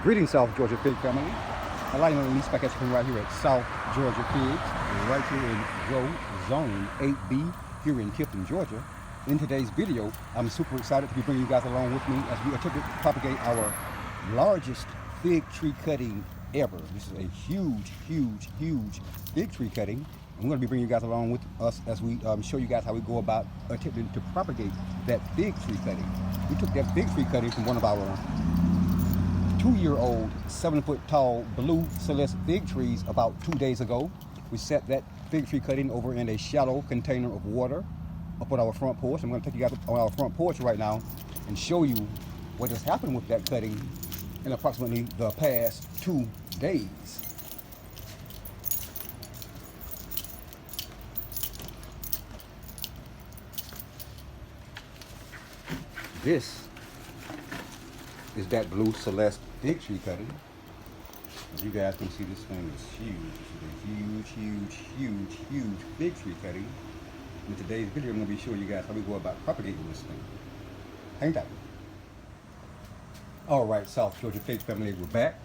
Greetings, South Georgia Fig family. Allow me to release back at you right here at South Georgia Figs, right here in Grow Zone 8B here in Tifton, Georgia. In today's video, I'm super excited to be bringing you guys along with me as we attempt to propagate our largest fig tree cutting ever. This is a huge fig tree cutting. I'm going to be bringing you guys along with us as we show you guys how we go about attempting to propagate that fig tree cutting. We took that fig tree cutting from one of our 2-year-old 7-foot tall blue celeste fig trees about 2 days ago. We set that fig tree cutting over in a shallow container of water up on our front porch. I'm going to take you guys on our front porch right now and show you what has happened with that cutting in approximately the past 2 days. This is that blue celeste fig tree cutting. As you guys can see, this thing is huge. This is a huge fig tree cutting. In today's video, I'm going to be showing you guys how we go about propagating this thing. Hang tight. Alright, South Georgia Fig family, we're back.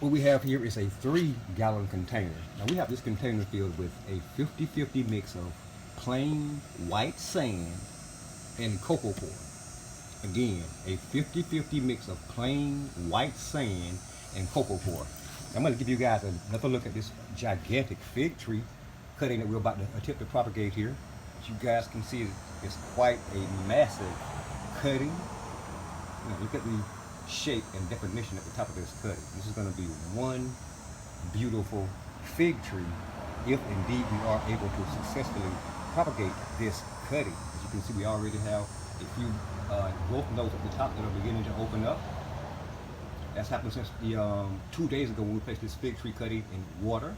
What we have here is a 3-gallon container. Now we have this container filled with a 50-50 mix of plain white sand and cocoa core. Again, a 50-50 mix of plain white sand and cocoa core. I'm going to give you guys another look at this gigantic fig tree cutting that we're about to attempt to propagate here. As you guys can see, it's quite a massive cutting. Look at the shape and definition at the top of this cutting. This is going to be one beautiful fig tree if indeed we are able to successfully propagate this cutting. As you can see, we already have a few growth nodes at the top that are beginning to open up. That's happened since the 2 days ago when we placed this fig tree cutting in water.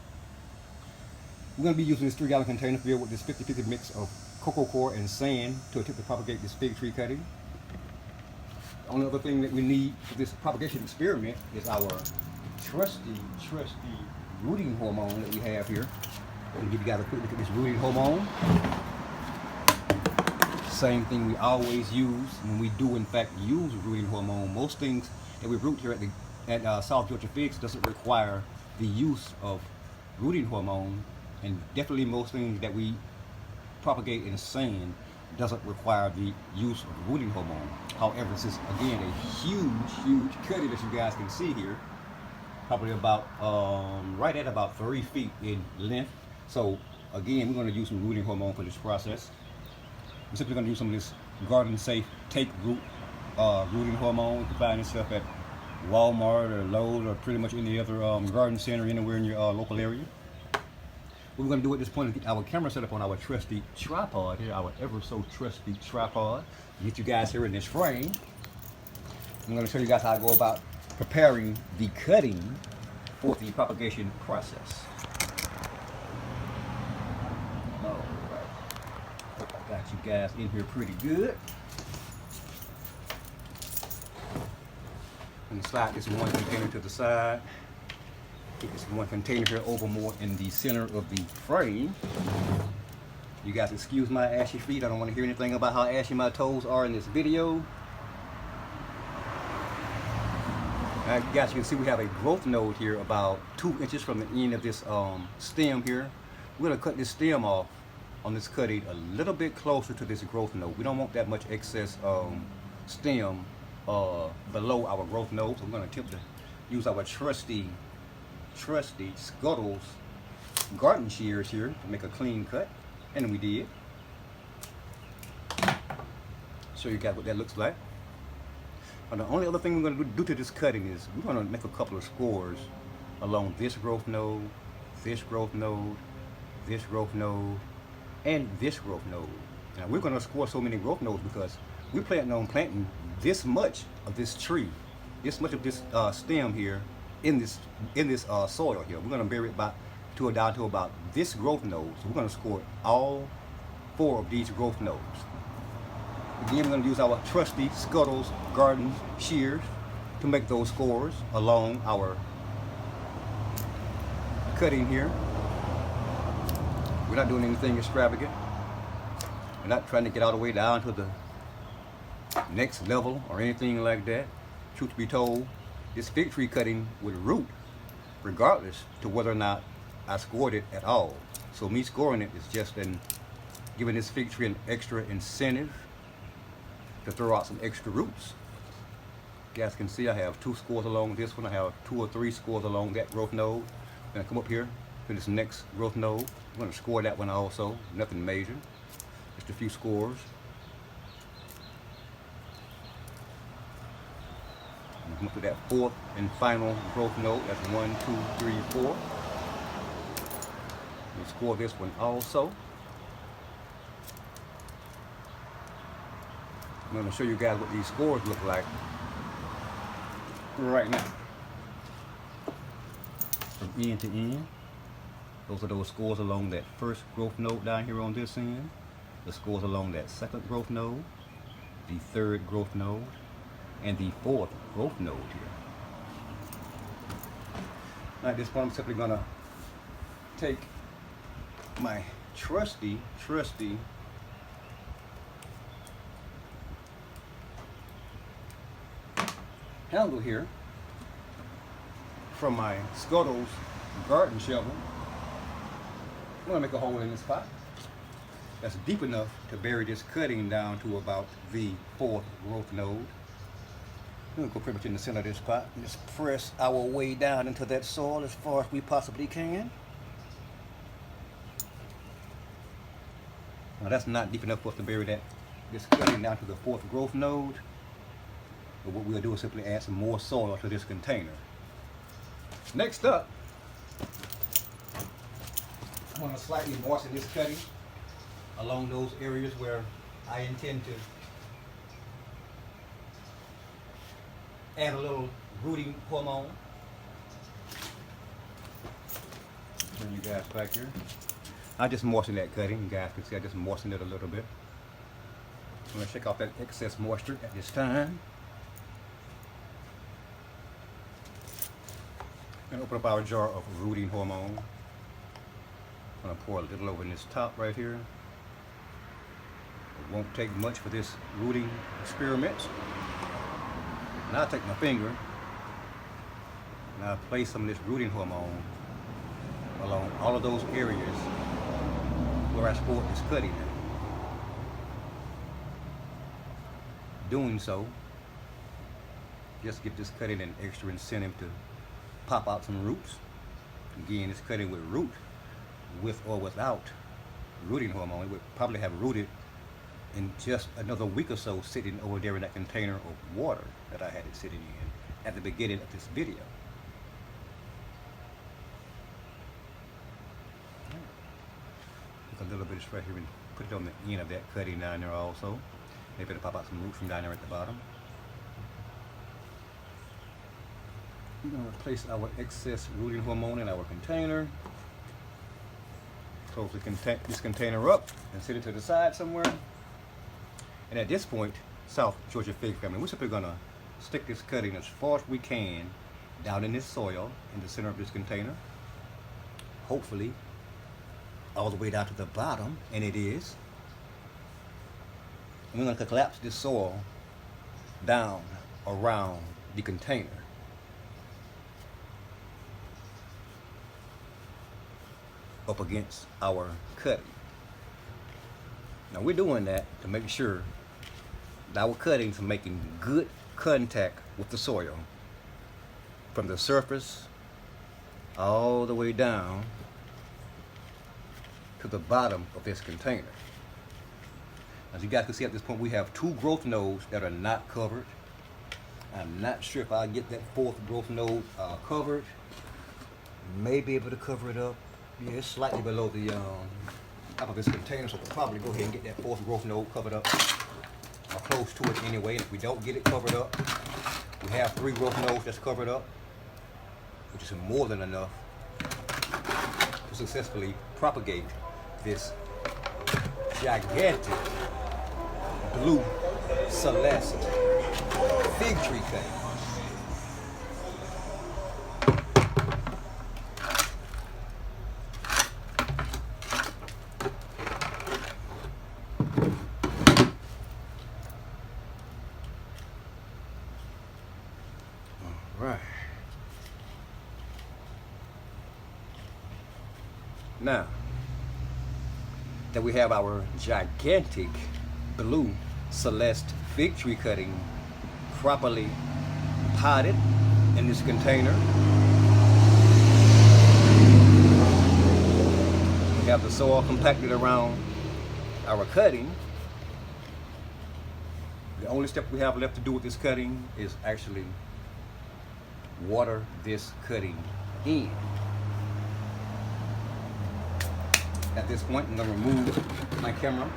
We're going to be using this 3-gallon container filled with this 50-50 mix of cocoa core and sand to attempt to propagate this fig tree cutting. The only other thing that we need for this propagation experiment is our trusty rooting hormone that we have here. I'm going to give you guys a quick look at this rooting hormone. Same thing we always use when we do in fact use rooting hormone. Most things that we root here at South Georgia Figs doesn't require the use of rooting hormone, and definitely most things that we propagate in sand doesn't require the use of rooting hormone. However, this is again a huge cutting that you guys can see here, probably about right at about 3 feet in length. So again, we're going to use some rooting hormone for this process. We're simply going to use some of this garden safe take root rooting hormone. You can find this stuff at Walmart or Lowe's or pretty much any other garden center anywhere in your local area. What we're going to do at this point is get our camera set up on our trusty tripod here, our ever so trusty tripod. Get you guys here in this frame. I'm going to show you guys how to go about preparing the cutting for the propagation process. Got you guys in here pretty good. And slide this one container to the side. Get this one container here over more in the center of the frame. You guys excuse my ashy feet. I don't want to hear anything about how ashy my toes are in this video. Now, guys, you can see we have a growth node here about 2 inches from the end of this stem here. We're going to cut this stem off on this cutting a little bit closer to this growth node. We don't want that much excess stem below our growth node, so we're going to attempt to use our trusty Scuttles garden shears here to make a clean cut, and we did. Show you guys what that looks like. And the only other thing we're going to do to this cutting is we're going to make a couple of scores along this growth node, this growth node, this growth node, and this growth node. Now we're going to score so many growth nodes because we're planning on planting this much of this tree, this much of this stem here in this soil here. We're going to bury it down to about this growth node. So we're going to score all 4 of these growth nodes. Again, we're going to use our trusty Scuttles garden shears to make those scores along our cutting here. We're not doing anything extravagant. We're not trying to get all the way down to the next level or anything like that. Truth be told, this fig tree cutting would root regardless to whether or not I scored it at all. So me scoring it is just giving this fig tree an extra incentive to throw out some extra roots. You guys can see I have 2 scores along this one. I have 2 or 3 scores along that growth node. I'm gonna come up here to this next growth node. I'm gonna score that one also. Nothing major, just a few scores. I'm gonna come up to that 4th and final growth node. That's 1, 2, 3, 4. We'll score this one also. I'm going to show you guys what these scores look like right now. From end to end, those are those scores along that first growth node down here on this end, the scores along that second growth node, the third growth node, and the 4th growth node here. Now at this point, I'm simply going to take my trusty handle here from my Scuttle's garden shovel. I'm going to make a hole in this pot that's deep enough to bury this cutting down to about the 4th growth node. We're going to go pretty much in the center of this pot and just press our way down into that soil as far as we possibly can. Now that's not deep enough for us to bury this cutting down to the 4th growth node. But what we'll do is simply add some more soil to this container. Next up, I'm going to slightly moisten this cutting along those areas where I intend to add a little rooting hormone. Bring you guys back here. I just moistened that cutting. You guys can see I just moistened it a little bit. I'm going to shake off that excess moisture at this time. I'm going to open up our jar of rooting hormone. I'm going to pour a little over in this top right here. It won't take much for this rooting experiment. Now I take my finger and I place some of this rooting hormone along all of those areas where I scored this cutting at. Doing so, just give this cutting an extra incentive to pop out some roots. Again, this cutting would root with or without rooting hormone. It would probably have rooted in just another week or so sitting over there in that container of water that I had it sitting in at the beginning of this video. Take a little bit of spray here and put it on the end of that cutting down there also. Maybe it'll pop out some roots from down there at the bottom. We're going to place our excess rooting hormone in our container. Close this container up and set it to the side somewhere. And at this point, South Georgia Fig family, we're simply going to stick this cutting as far as we can down in this soil in the center of this container. Hopefully, all the way down to the bottom, and it is. And we're going to collapse this soil down around the container. Up against our cutting. Now we're doing that to make sure that our cuttings are making good contact with the soil from the surface all the way down to the bottom of this container. As you guys can see at this point, we have 2 growth nodes that are not covered. I'm not sure if I'll get that 4th growth node covered. May be able to cover it up. Yeah, it's slightly below the top of this container, so we'll probably go ahead and get that 4th growth node covered up, or close to it anyway. And if we don't get it covered up, we have 3 growth nodes that's covered up, which is more than enough to successfully propagate this gigantic blue celeste fig tree cutting. Right. Now that we have our gigantic blue Celeste fig tree cutting properly potted in this container, we have the soil compacted around our cutting. The only step we have left to do with this cutting is actually water this cutting in. At this point, I'm going to remove my camera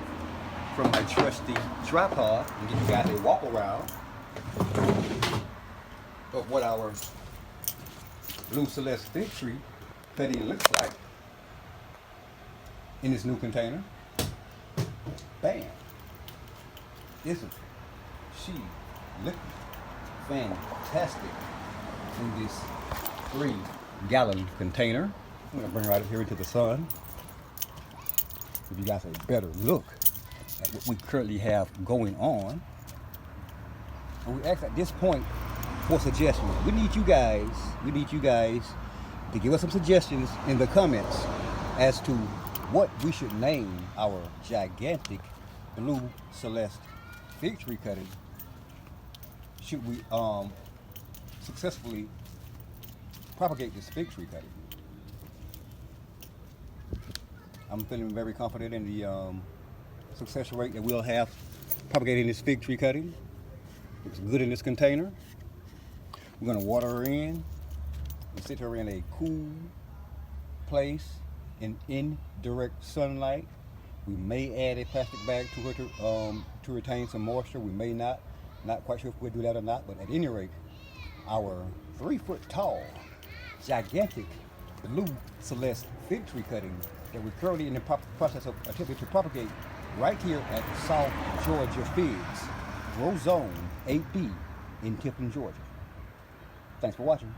from my trusty tripod and give you guys a walk around of what our blue Celeste fig tree cutting looks like in this new container. Bam! Isn't she looking fantastic in this 3-gallon container? I'm going to bring her right up here into the sun. Give you guys a better look at what we currently have going on. And we ask at this point for suggestions. We need you guys to give us some suggestions in the comments as to what we should name our gigantic blue Celeste fig tree cutting. Should we successfully propagate this fig tree cutting? I'm feeling very confident in the success rate that we'll have propagating this fig tree cutting. It's good in this container. We're going to water her in and sit her in a cool place in indirect sunlight. We may add a plastic bag to her to retain some moisture. We may not. Not quite sure if we'll do that or not, but at any rate, our 3-foot tall, gigantic blue Celeste fig tree cutting that we're currently in the process of attempting to propagate right here at South Georgia Figs, Grow Zone 8B in Tifton, Georgia. Thanks for watching.